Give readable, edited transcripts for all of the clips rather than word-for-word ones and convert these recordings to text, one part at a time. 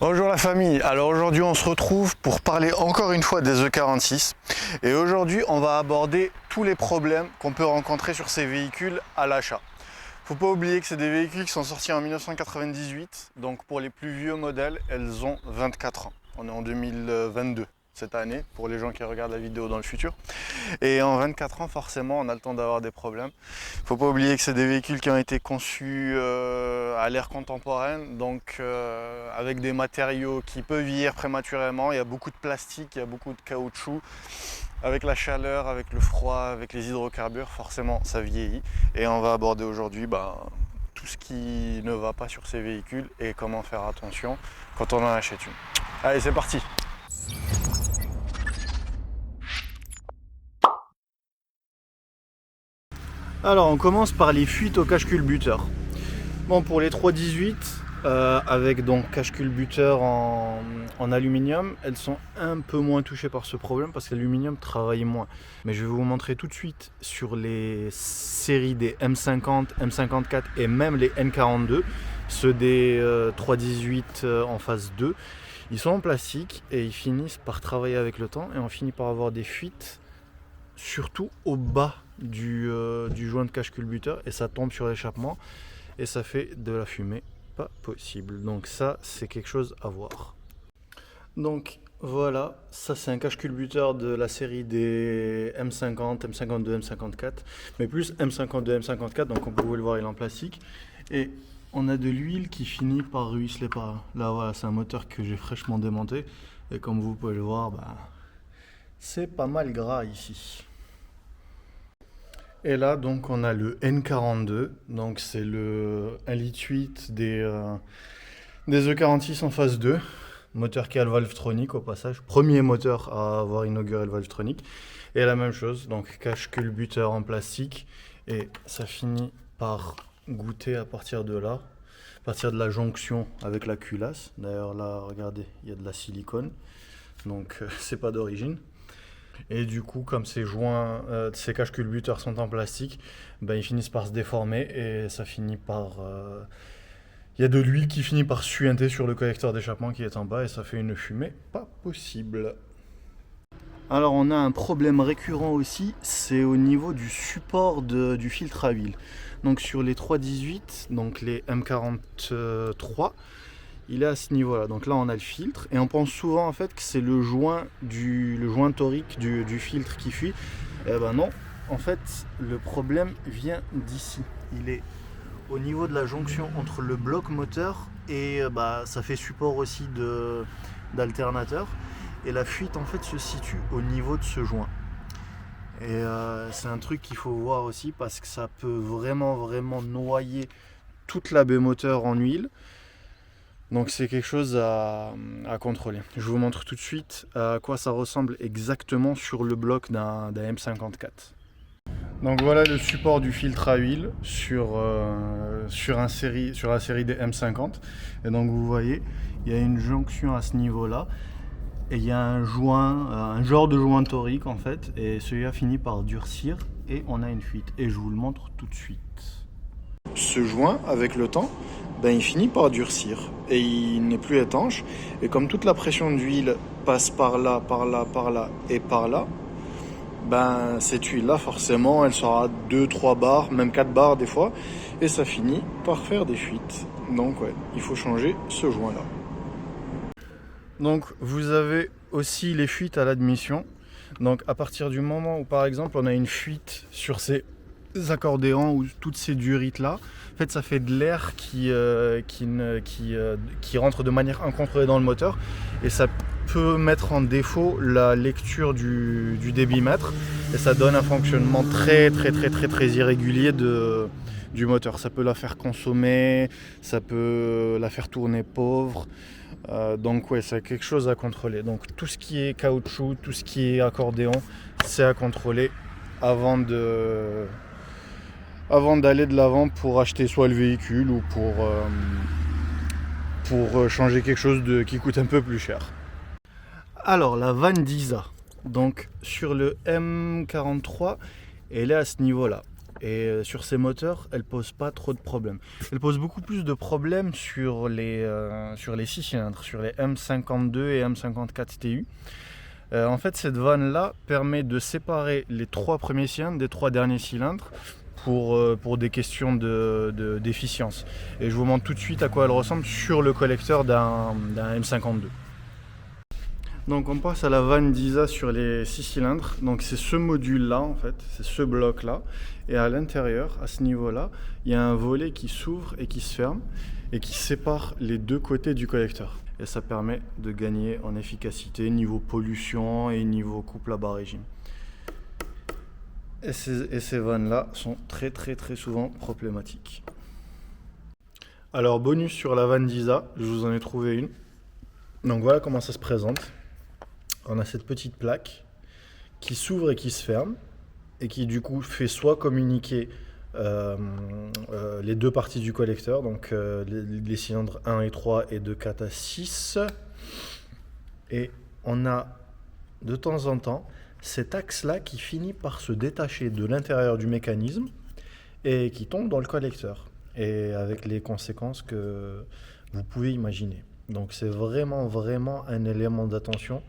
Bonjour la famille, alors aujourd'hui on se retrouve pour parler encore une fois des E46 et aujourd'hui on va aborder tous les problèmes qu'on peut rencontrer sur ces véhicules à l'achat. Faut pas oublier que c'est des véhicules qui sont sortis en 1998, donc pour les plus vieux modèles, elles ont 24 ans. On est en 2022 cette année, pour les gens qui regardent la vidéo dans le futur. Et en 24 ans, forcément, on a le temps d'avoir des problèmes. Faut pas oublier que c'est des véhicules qui ont été conçus à l'ère contemporaine, donc avec des matériaux qui peuvent vieillir prématurément. Il y a beaucoup de plastique, il y a beaucoup de caoutchouc. Avec la chaleur, avec le froid, avec les hydrocarbures, forcément ça vieillit. Et on va aborder aujourd'hui tout ce qui ne va pas sur ces véhicules et comment faire attention quand on en achète une. Allez, c'est parti! Alors on commence par les fuites au cache-culbuteur. Bon, pour les 318, avec donc cache-culbuteur en aluminium, elles sont un peu moins touchées par ce problème parce que l'aluminium travaille moins. Mais je vais vous montrer tout de suite sur les séries des M50, M54 et même les N42, ceux des 318 en phase 2. Ils sont en plastique et ils finissent par travailler avec le temps et on finit par avoir des fuites, surtout au bas du joint de cache-culbuteur, et ça tombe sur l'échappement et ça fait de la fumée pas possible. Donc ça, c'est quelque chose à voir. Donc voilà, ça c'est un cache-culbuteur de la série des M50, M52, M54, mais plus M52, M54, donc comme vous pouvez le voir, il est en plastique. Et on a de l'huile qui finit par ruisseler par là. Voilà, c'est un moteur que j'ai fraîchement démonté et comme vous pouvez le voir, c'est pas mal gras ici. Et là, donc, on a le N42, donc c'est le 1,8 litre des E46 en phase 2, moteur qui a le Valvetronic au passage, premier moteur à avoir inauguré le Valvetronic. Et la même chose, donc cache-culbuteur en plastique, et ça finit par goûter à partir de là, à partir de la jonction avec la culasse. D'ailleurs là, regardez, il y a de la silicone, donc c'est pas d'origine. Et du coup, comme ces joints, ces cache-culbuteurs sont en plastique, ils finissent par se déformer et ça finit par... Il y a de l'huile qui finit par suinter sur le collecteur d'échappement qui est en bas et ça fait une fumée pas possible. Alors on a un problème récurrent aussi, c'est au niveau du support du filtre à huile. Donc sur les 318, donc les M43, il est à ce niveau-là. Donc là, on a le filtre et on pense souvent en fait que c'est le joint torique du filtre qui fuit. Eh ben non, en fait, le problème vient d'ici. Il est au niveau de la jonction entre le bloc moteur et ça fait support aussi d'alternateur. Et la fuite en fait se situe au niveau de ce joint. Et c'est un truc qu'il faut voir aussi parce que ça peut vraiment noyer toute la baie moteur en huile. Donc c'est quelque chose à contrôler. Je vous montre tout de suite à quoi ça ressemble exactement sur le bloc d'un M54. Donc voilà le support du filtre à huile sur la série des M50. Et donc vous voyez, il y a une jonction à ce niveau-là. Et il y a un genre de joint torique en fait. Et celui-là finit par durcir et on a une fuite. Et je vous le montre tout de suite. Ce joint, avec le temps, il finit par durcir et il n'est plus étanche. Et comme toute la pression d'huile passe par là et par là, cette huile-là, forcément, elle sera 2-3 bars, même 4 bars des fois, et ça finit par faire des fuites. Donc ouais, il faut changer ce joint-là. Donc vous avez aussi les fuites à l'admission. Donc à partir du moment où, par exemple, on a une fuite sur ces accordéons ou toutes ces durites là, en fait ça fait de l'air qui rentre de manière incontrôlée dans le moteur et ça peut mettre en défaut la lecture du débitmètre et ça donne un fonctionnement très irrégulier du moteur. Ça peut la faire consommer, ça peut la faire tourner pauvre. Donc ouais, c'est quelque chose à contrôler. Donc tout ce qui est caoutchouc, tout ce qui est accordéon, c'est à contrôler avant d'aller de l'avant pour acheter soit le véhicule ou pour changer quelque chose qui coûte un peu plus cher. Alors la vanne d'Isa, donc sur le M43, elle est à ce niveau-là. Et sur ces moteurs, elle pose pas trop de problèmes. Elle pose beaucoup plus de problèmes sur les 6 cylindres, sur les M52 et M54 TU. En fait, cette vanne-là permet de séparer les 3 premiers cylindres des 3 derniers cylindres pour des questions d'efficience. Et je vous montre tout de suite à quoi elle ressemble sur le collecteur d'un M52. Donc on passe à la vanne d'ISA sur les 6 cylindres. Donc c'est ce module-là en fait, c'est ce bloc-là. Et à l'intérieur, à ce niveau-là, il y a un volet qui s'ouvre et qui se ferme et qui sépare les 2 côtés du collecteur. Et ça permet de gagner en efficacité niveau pollution et niveau couple à bas régime. Et ces vannes-là sont très souvent problématiques. Alors bonus sur la vanne d'ISA, je vous en ai trouvé une. Donc voilà comment ça se présente. On a cette petite plaque qui s'ouvre et qui se ferme et qui du coup fait soit communiquer les 2 parties du collecteur, donc les cylindres 1 et 3 et de 4 à 6. Et on a de temps en temps cet axe-là qui finit par se détacher de l'intérieur du mécanisme et qui tombe dans le collecteur. Et avec les conséquences que vous pouvez imaginer. Donc c'est vraiment un élément d'attention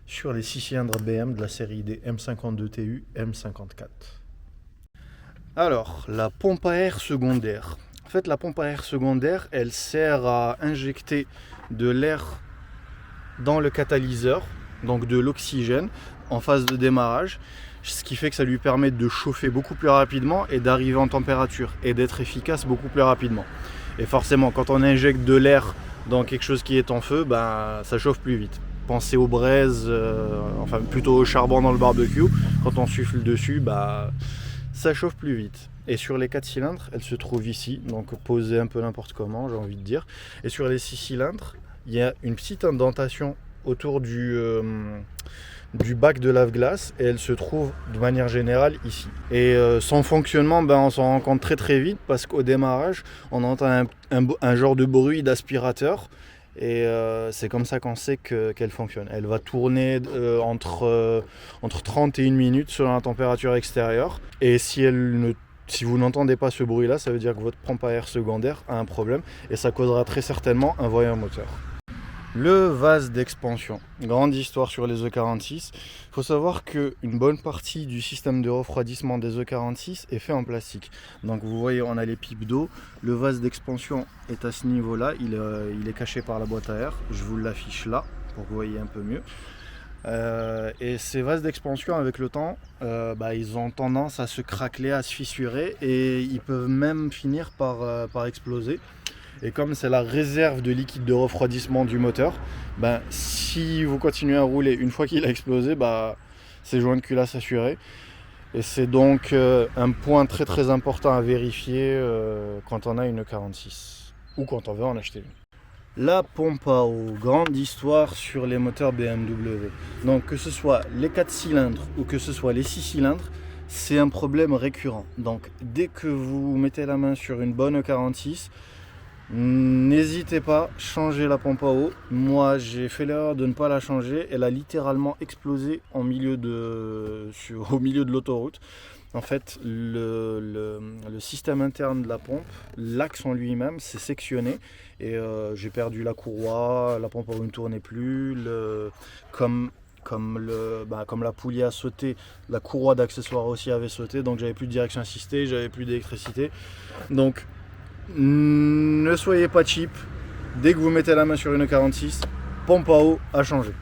sur les 6 cylindres BM de la série des M52 TU, M54. Alors, la pompe à air secondaire. En fait, la pompe à air secondaire, elle sert à injecter de l'air dans le catalyseur, donc de l'oxygène, en phase de démarrage, ce qui fait que ça lui permet de chauffer beaucoup plus rapidement et d'arriver en température et d'être efficace beaucoup plus rapidement. Et forcément, quand on injecte de l'air dans quelque chose qui est en feu, ça chauffe plus vite. Pensez aux braises, enfin plutôt au charbon dans le barbecue, quand on souffle dessus, ça chauffe plus vite. Et sur les 4 cylindres, elle se trouve ici, donc posée un peu n'importe comment, j'ai envie de dire. Et sur les 6 cylindres, il y a une petite indentation autour du bac de lave-glace et elle se trouve de manière générale ici. Et son fonctionnement, on s'en rend compte très vite parce qu'au démarrage, on entend un genre de bruit d'aspirateur. Et c'est comme ça qu'on sait qu'elle fonctionne. Elle va tourner entre 30 et 1 minute selon la température extérieure. Et si vous n'entendez pas ce bruit-là, ça veut dire que votre pompe à air secondaire a un problème et ça causera très certainement un voyant moteur. Le vase d'expansion. Grande histoire sur les E46. Il faut savoir qu'une bonne partie du système de refroidissement des E46 est fait en plastique. Donc vous voyez, on a les pipes d'eau. Le vase d'expansion est à ce niveau-là. Il est caché par la boîte à air. Je vous l'affiche là pour que vous voyez un peu mieux. Et ces vases d'expansion, avec le temps, ils ont tendance à se craqueler, à se fissurer et ils peuvent même finir par exploser. Et comme c'est la réserve de liquide de refroidissement du moteur, si vous continuez à rouler une fois qu'il a explosé, c'est joint de culasse assuré. Et c'est donc un point très important à vérifier quand on a une E46 ou quand on veut en acheter une. La pompe à eau, grande histoire sur les moteurs BMW. Donc que ce soit les 4 cylindres ou que ce soit les 6 cylindres, c'est un problème récurrent. Donc dès que vous mettez la main sur une bonne E46, n'hésitez pas, changez la pompe à eau. Moi j'ai fait l'erreur de ne pas la changer, elle a littéralement explosé au milieu de l'autoroute. En fait, le système interne de la pompe, l'axe en lui-même, s'est sectionné et j'ai perdu la courroie, la pompe à eau ne tournait plus, comme la poulie a sauté, la courroie d'accessoires aussi avait sauté, donc j'avais plus de direction assistée, j'avais plus d'électricité. Donc ne soyez pas cheap, dès que vous mettez la main sur une 46, pompe à eau à changer.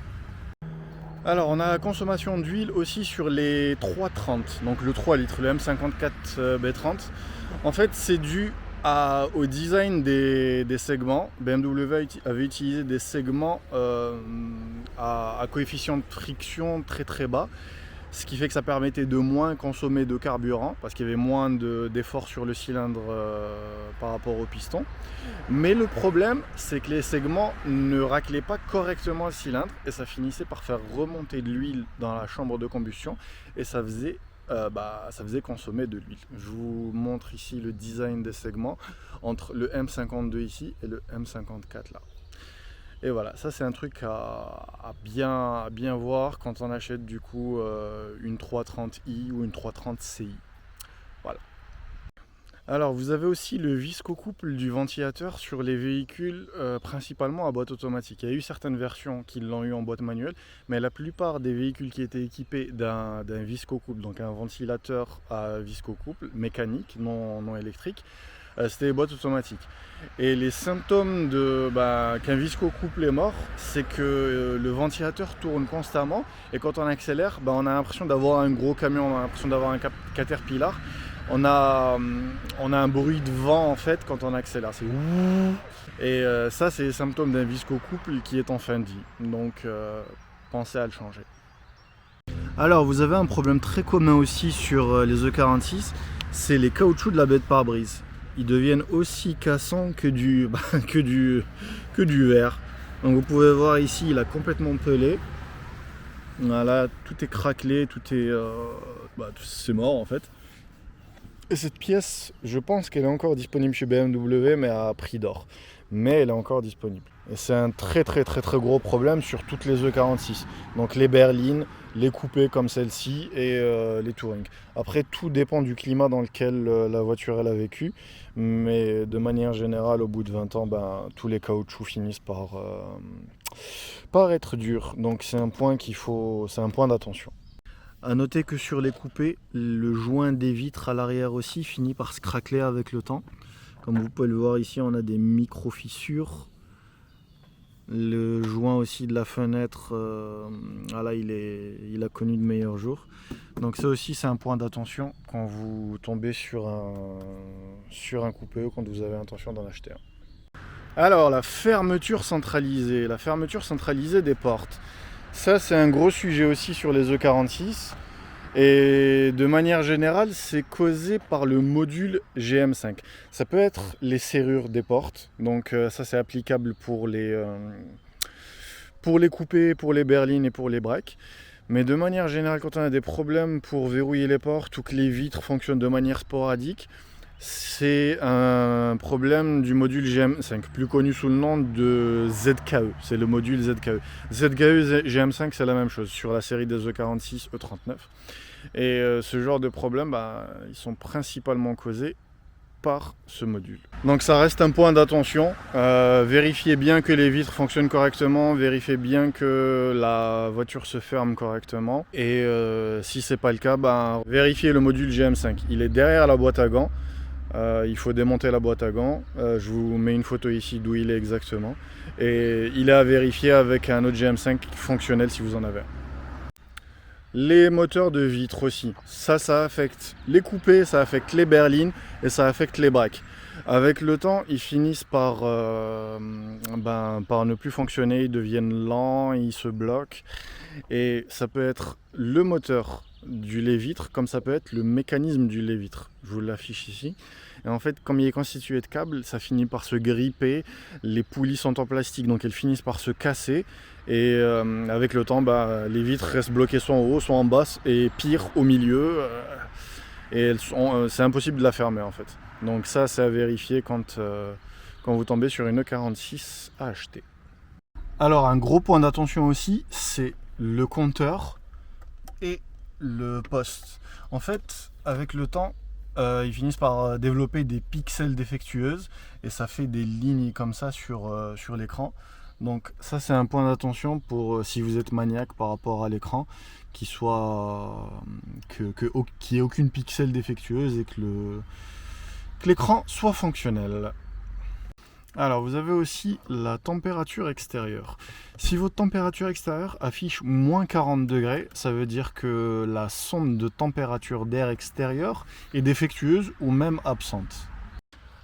Alors on a la consommation d'huile aussi sur les 330, donc le 3 litres, le M54 B30. En fait c'est dû au design des segments. BMW avait utilisé des segments à coefficient de friction très bas, ce qui fait que ça permettait de moins consommer de carburant parce qu'il y avait moins d'efforts sur le cylindre par rapport au piston. Mais le problème, c'est que les segments ne raclaient pas correctement le cylindre et ça finissait par faire remonter de l'huile dans la chambre de combustion et ça faisait consommer de l'huile. Je vous montre ici le design des segments entre le M52 ici et le M54 là. Et voilà, ça c'est un truc à bien voir quand on achète du coup une 330i ou une 330 Ci. Voilà. Alors, vous avez aussi le visco-couple du ventilateur sur les véhicules principalement à boîte automatique. Il y a eu certaines versions qui l'ont eu en boîte manuelle, mais la plupart des véhicules qui étaient équipés d'un visco-couple, donc un ventilateur à visco-couple mécanique, non électrique, c'était des boîtes automatiques. Et les symptômes qu'un visco-couple est mort, c'est que le ventilateur tourne constamment et quand on accélère, on a l'impression d'avoir un gros camion, on a l'impression d'avoir un Caterpillar. On a un bruit de vent en fait quand on accélère. C'est ouh. Et ça, c'est les symptômes d'un visco-couple qui est en fin de vie. Donc, pensez à le changer. Alors, vous avez un problème très commun aussi sur les E46, c'est les caoutchoucs de la baie de pare-brise. Ils deviennent aussi cassants que du verre. Donc, vous pouvez voir ici, il a complètement pelé. Voilà, tout est craquelé, c'est mort en fait. Et cette pièce, je pense qu'elle est encore disponible chez BMW, mais à prix d'or. Mais elle est encore disponible. Et c'est un très gros problème sur toutes les E46. Donc les berlines, les coupés comme celle-ci et les touring. Après, tout dépend du climat dans lequel la voiture elle a vécu. Mais de manière générale, au bout de 20 ans, tous les caoutchoucs finissent par être durs. Donc c'est un point d'attention. A noter que sur les coupés, le joint des vitres à l'arrière aussi finit par se craqueler avec le temps. Comme vous pouvez le voir ici, on a des micro-fissures. Le joint aussi de la fenêtre, il a connu de meilleurs jours. Donc ça aussi, c'est un point d'attention quand vous tombez sur un coupé ou quand vous avez intention d'en acheter un. Alors, la fermeture centralisée des portes. Ça, c'est un gros sujet aussi sur les E46. Et de manière générale, c'est causé par le module GM5. Ça peut être les serrures des portes. Donc ça, c'est applicable pour les coupés, pour les berlines et pour les braques. Mais de manière générale, quand on a des problèmes pour verrouiller les portes ou que les vitres fonctionnent de manière sporadique, c'est un problème du module GM5, plus connu sous le nom de ZKE. C'est le module ZKE. ZKE GM5, c'est la même chose sur la série des E46, E39. Et ce genre de problèmes, ils sont principalement causés par ce module. Donc ça reste un point d'attention. Vérifiez bien que les vitres fonctionnent correctement, vérifiez bien que la voiture se ferme correctement. Et si c'est pas le cas, vérifiez le module GM5. Il est derrière la boîte à gants. Il faut démonter la boîte à gants. Je vous mets une photo ici d'où il est exactement. Et il est à vérifier avec un autre GM5 fonctionnel si vous en avez un. Les moteurs de vitres aussi. Ça affecte les coupés, ça affecte les berlines et ça affecte les braques. Avec le temps, ils finissent par ne plus fonctionner, ils deviennent lents, ils se bloquent. Et ça peut être le moteur du lait-vitre, comme ça peut être le mécanisme du lait-vitre. Je vous l'affiche ici. Et en fait, comme il est constitué de câbles, ça finit par se gripper. Les poulies sont en plastique, donc elles finissent par se casser. Et avec le temps, les vitres restent bloquées soit en haut, soit en bas, et pire, au milieu. Et c'est impossible de la fermer en fait. Donc ça, c'est à vérifier quand vous tombez sur une E46 à acheter. Alors, un gros point d'attention aussi, c'est le compteur et le poste. En fait, avec le temps, ils finissent par développer des pixels défectueuses et ça fait des lignes comme ça sur l'écran. Donc ça, c'est un point d'attention pour si vous êtes maniaque par rapport à l'écran, qu'il n'y ait aucune pixel défectueuse et que l'écran soit fonctionnel. Alors, vous avez aussi la température extérieure. Si votre température extérieure affiche moins 40 degrés, ça veut dire que la sonde de température d'air extérieur est défectueuse ou même absente.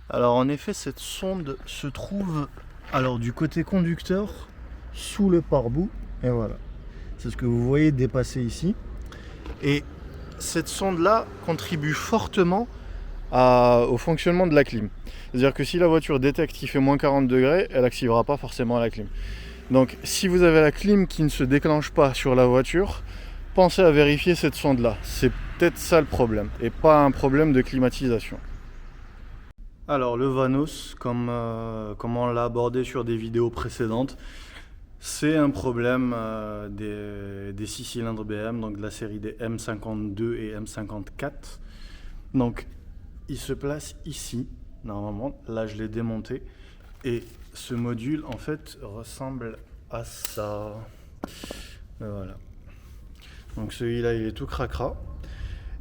Alors, en effet, cette sonde se trouve du côté conducteur, sous le pare-boue. Et voilà. C'est ce que vous voyez dépasser ici. Et cette sonde-là contribue fortement au fonctionnement de la clim. C'est-à-dire que si la voiture détecte qu'il fait moins 40 degrés, elle n'activera pas forcément la clim. Donc si vous avez la clim qui ne se déclenche pas sur la voiture, pensez à vérifier cette sonde-là. C'est peut-être ça le problème, et pas un problème de climatisation. Alors le Vanos, comme on l'a abordé sur des vidéos précédentes, c'est un problème des 6 cylindres BM, donc de la série des M52 et M54. Donc il se place ici, normalement. Là, je l'ai démonté. Et ce module, en fait, ressemble à ça. Et voilà. Donc celui-là, il est tout cracra.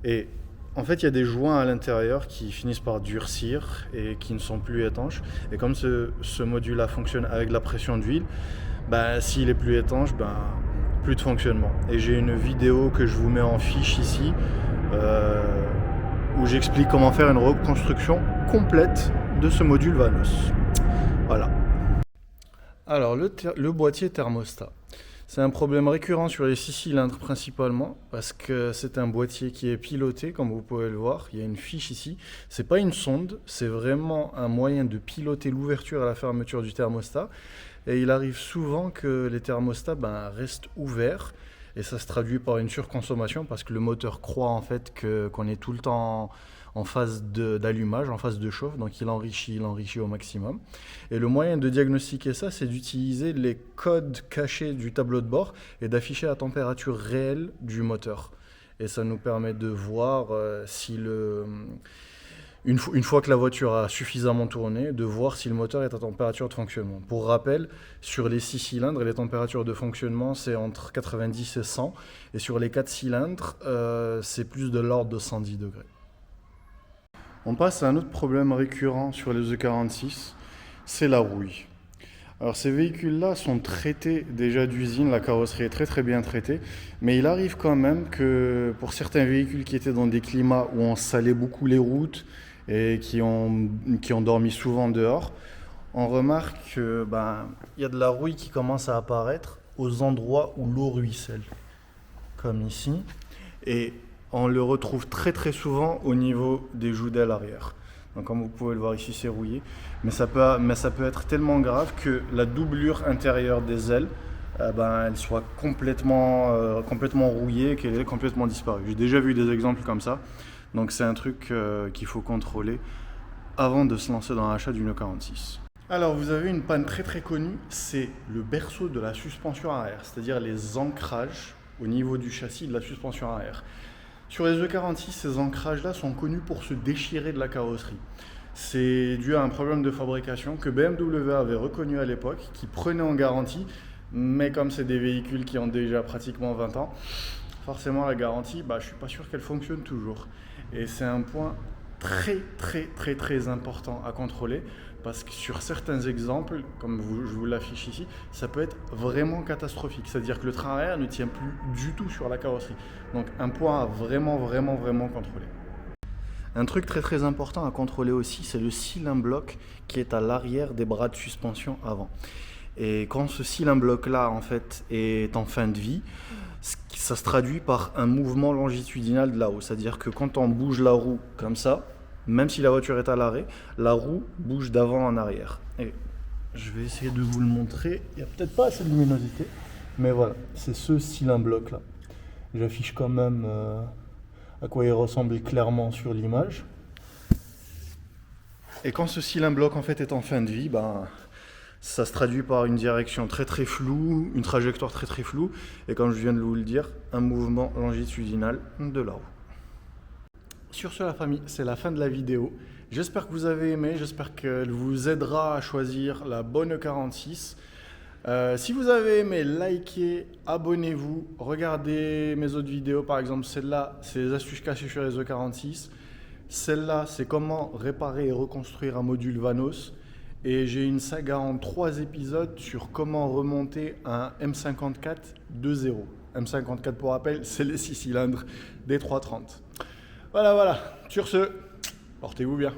Et en fait, il y a des joints à l'intérieur qui finissent par durcir et qui ne sont plus étanches. Et comme ce module-là fonctionne avec la pression d'huile, s'il est plus étanche, plus de fonctionnement. Et j'ai une vidéo que je vous mets en fiche ici, où j'explique comment faire une reconstruction complète de ce module Vanos. Voilà. Alors, le boîtier thermostat. C'est un problème récurrent sur les 6 cylindres principalement, parce que c'est un boîtier qui est piloté, comme vous pouvez le voir. Il y a une fiche ici. C'est pas une sonde, c'est vraiment un moyen de piloter l'ouverture et la fermeture du thermostat. Et il arrive souvent que les thermostats restent ouverts, et ça se traduit par une surconsommation, parce que le moteur croit en fait qu'on est tout le temps en phase d'allumage, en phase de chauffe, donc il enrichit au maximum. Et le moyen de diagnostiquer ça, c'est d'utiliser les codes cachés du tableau de bord et d'afficher la température réelle du moteur. Et ça nous permet de voir une fois que la voiture a suffisamment tourné, de voir si le moteur est à température de fonctionnement. Pour rappel, sur les 6 cylindres, les températures de fonctionnement, c'est entre 90 et 100. Et sur les 4 cylindres, c'est plus de l'ordre de 110 degrés. On passe à un autre problème récurrent sur les E46, c'est la rouille. Alors ces véhicules-là sont traités déjà d'usine, la carrosserie est très très bien traitée, mais il arrive quand même que pour certains véhicules qui étaient dans des climats où on salait beaucoup les routes et qui ont dormi souvent dehors, on remarque qu'il y a de la rouille qui commence à apparaître aux endroits où l'eau ruisselle, comme ici. Et on le retrouve très très souvent au niveau des joues d'aile arrière. Donc comme vous pouvez le voir ici, c'est rouillé. Mais ça peut être tellement grave que la doublure intérieure des ailes, elle soit complètement rouillée, qu'elle ait complètement disparu. J'ai déjà vu des exemples comme ça. Donc c'est un truc qu'il faut contrôler avant de se lancer dans l'achat d'une E46. Alors vous avez une panne très très connue, c'est le berceau de la suspension arrière, c'est-à-dire les ancrages au niveau du châssis de la suspension arrière. Sur les E46, ces ancrages-là sont connus pour se déchirer de la carrosserie. C'est dû à un problème de fabrication que BMW avait reconnu à l'époque, qui prenait en garantie, mais comme c'est des véhicules qui ont déjà pratiquement 20 ans, forcément la garantie, je ne suis pas sûr qu'elle fonctionne toujours. Et c'est un point très très très très important à contrôler, parce que sur certains exemples, comme je vous l'affiche ici, ça peut être vraiment catastrophique. C'est-à-dire que le train arrière ne tient plus du tout sur la carrosserie. Donc un point à vraiment contrôler. Un truc très très important à contrôler aussi, c'est le cylindre bloc qui est à l'arrière des bras de suspension avant. Et quand ce cylindre bloc là en fait est en fin de vie, ça se traduit par un mouvement longitudinal de la roue. C'est-à-dire que quand on bouge la roue comme ça, même si la voiture est à l'arrêt, la roue bouge d'avant en arrière. Et je vais essayer de vous le montrer. Il n'y a peut-être pas assez de luminosité, mais voilà, c'est ce cylindre bloc là. J'affiche quand même à quoi il ressemble clairement sur l'image. Et quand ce cylindre bloc en fait est en fin de vie, ça se traduit par une direction très très floue, une trajectoire très très floue, et comme je viens de vous le dire, un mouvement longitudinal de la roue. Sur ce la famille, c'est la fin de la vidéo. J'espère que vous avez aimé, j'espère qu'elle vous aidera à choisir la bonne E46. Si vous avez aimé, likez, abonnez-vous, regardez mes autres vidéos, par exemple celle-là, c'est les astuces cachées sur les E46. Celle-là, c'est comment réparer et reconstruire un module Vanos. Et j'ai une saga en 3 épisodes sur comment remonter un M54 2.0. M54 pour rappel, c'est les 6 cylindres des 330. Voilà. Sur ce, portez-vous bien.